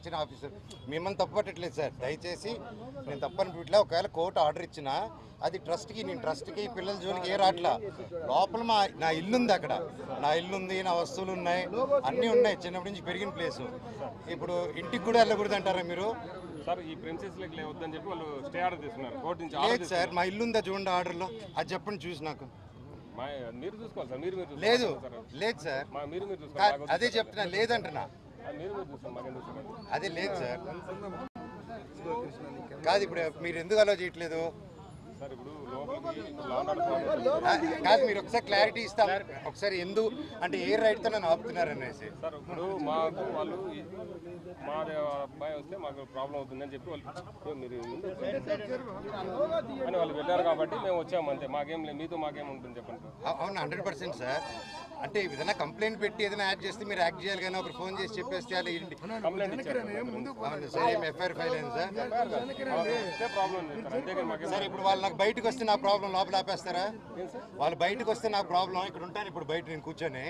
ఇచ్చిన ఆఫీసర్ మిమ్మల్ని తప్పట్టట్లేదు సార్. దయచేసి నేను తప్పని వీటిలో ఒకవేళ కోర్టు ఆర్డర్ ఇచ్చినా అది ట్రస్ట్కి, నేను ట్రస్ట్కి పిల్లల జోలికి ఏ రాట్లా. లోపల నా ఇల్లు ఉంది, అక్కడ నా ఇల్లు ఉంది, నా వస్తువులు ఉన్నాయి, అన్నీ ఉన్నాయి. చిన్నప్పటి నుంచి పెరిగిన ప్లేసు. ఇప్పుడు ఇంటికి కూడా వెళ్ళకూడదు అంటారా మీరు? సార్ ఈ ప్రిన్సెస్ లెక్క లేవద్దని చెప్పి వాళ్ళు స్టే ఆర్డర్ తీసుకున్నారు కోర్టు నుంచి. లేదు సార్, మా ఇల్లు ఉందా చూడండి ఆర్డర్లో, అది చెప్పండి చూసి నాకు. మీరు చూసుకోవాలి సార్. మీరు లేదు లేదు సార్, మీరు చూసుకోవాలి. అదే చెప్తున్నా, లేదంటున్నా. మీరు చూసుకోండి, మాకేం చూసుకోండి. అదే లేదు సార్. కాదు, ఇప్పుడు మీరు ఎందుకు అలా చేయట్లేదు సార్? ఇప్పుడు లోపలికి కాదు, మీరు ఒకసారి క్లారిటీ ఇస్తాం ఒకసారి. ఎందుకు అంటే ఏ రైట్తో నన్ను ఆపుతున్నారు అనేసి. సార్ ఇప్పుడు మాకు వాళ్ళు మా అబ్బాయి వస్తే మాకు ప్రాబ్లం అవుతుందని చెప్పి వాళ్ళు మీరు అని వాళ్ళు వెళ్ళారు కాబట్టి మేము వచ్చాము అంతే. మాకేం లేదు, మీతో మాకేం ఉంటుంది చెప్పండి సార్. అవును, 100% సార్. అంటే ఏదైనా కంప్లైంట్ పెట్టి ఏదైనా యాక్ట్ చేస్తే మీరు యాక్ట్ చేయాలి, కానీ ఒకరు ఫోన్ చేసి చెప్పేస్తే అది కంప్లైంట్ ఇచ్చారు. అవును సార్, ఏం ఎఫ్ఐఆర్ ఫైల్ అయింది సార్? ప్రాబ్లం లేదు సార్, అంతేగాని మాకేం. సార్ ఇప్పుడు వాళ్ళు నాకు బయటకు వస్తే నా ప్రాబ్లం లోపల ఆపేస్తారా? వాళ్ళు బయటకు వస్తే నా ప్రాబ్లం ఇక్కడ ఉంటాను, ఇప్పుడు బయట నేను కూర్చొని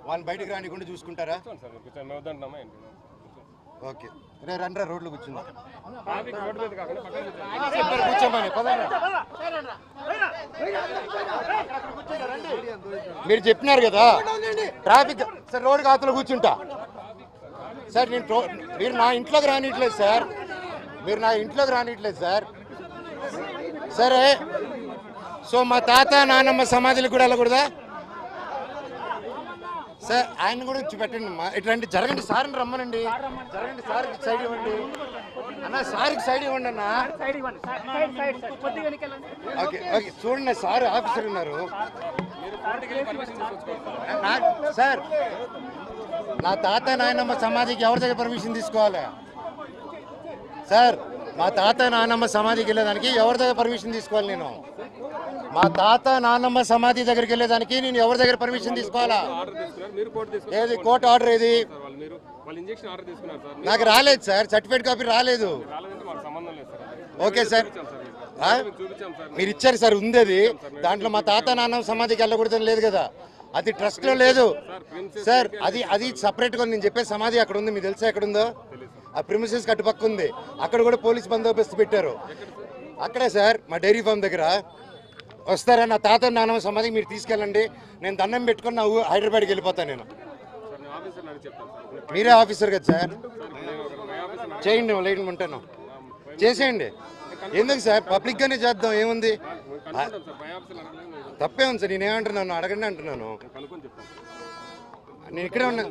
వాళ్ళు బయటకు రానికుండా చూసుకుంటారా? సార్ కూర్చొని మేము వద్దంటున్నామా ఏంటి? ఓకే, రేపు రండి రోడ్లు కూర్చుందాం. రోడ్డు మీద కాకుండా పక్కన కూర్చోమని మీరు చెప్పినారు కదా ట్రాఫిక్. సార్ రోడ్డు కాతలో కూర్చుంటా సార్. మీరు నా ఇంట్లోకి రానిట్లేదు సార్, మీరు నా ఇంట్లోకి రానిట్లేదు సార్. సరే, సో మా తాత నాన్నమ్మ సమాధులకు కూడా వెళ్ళకూడదా సార్? ఆయన కూడా వచ్చి పెట్టండి అమ్మా. ఇట్లాంటి జరగండి, సార్ని రమ్మనండి. జరగండి, సార్కి సైడ్ ఇవ్వండి అన్న, సార్కి సైడ్ ఇవ్వండి అన్న. ఓకే ఓకే, చూడండి సార్ ఆఫీసర్ ఉన్నారు సార్. నా తాత నాయనమ్మ సమాధికి ఎవరి దగ్గర పర్మిషన్ తీసుకోవాలి సార్? మా తాత నాన్నమ్మ సమాధికి వెళ్ళేదానికి ఎవరి దగ్గర పర్మిషన్ తీసుకోవాలి? నేను మా తాత నాన్నమ్మ సమాధి దగ్గరికి వెళ్ళేదానికి నేను ఎవరి దగ్గర పర్మిషన్ తీసుకోవాలా? ఏది కోర్టు ఆర్డర్? ఏది నాకు రాలేదు సార్, సర్టిఫికేట్ కాపీ రాలేదు. ఓకే సార్, మీరు ఇచ్చారు సార్, ఉంది అది. దాంట్లో మా తాత నాన్నమ్మ సమాధికి వెళ్ళకూడదని లేదు కదా, అది ట్రస్ట్లో లేదు సార్. అది సపరేట్గా నేను చెప్పే సమాధి అక్కడ ఉంది, మీకు తెలుసా ఎక్కడుందో? ఆ ప్రిమిసెస్ కట్టుపక్క ఉంది, అక్కడ కూడా పోలీస్ బందోబస్తు పెట్టారు. అక్కడే సార్ మా డైరీ ఫామ్ దగ్గర. వస్తారా? నా తాత నాన్నమ్మ సమాధికి మీరు తీసుకెళ్ళండి, నేను దండం పెట్టుకొని నా హైదరాబాద్కి వెళ్ళిపోతాను. నేను మీరే ఆఫీసర్ కదా సార్, చేయండి, లైన్ ఉంటాను, చేసేయండి. ఎందుకు సార్, పబ్లిక్గానే చేద్దాం, ఏముంది? తప్పే ఉంది సార్. నేనేమంటున్నాను, అడగండి అంటున్నాను. నేను ఇక్కడే ఉన్నా.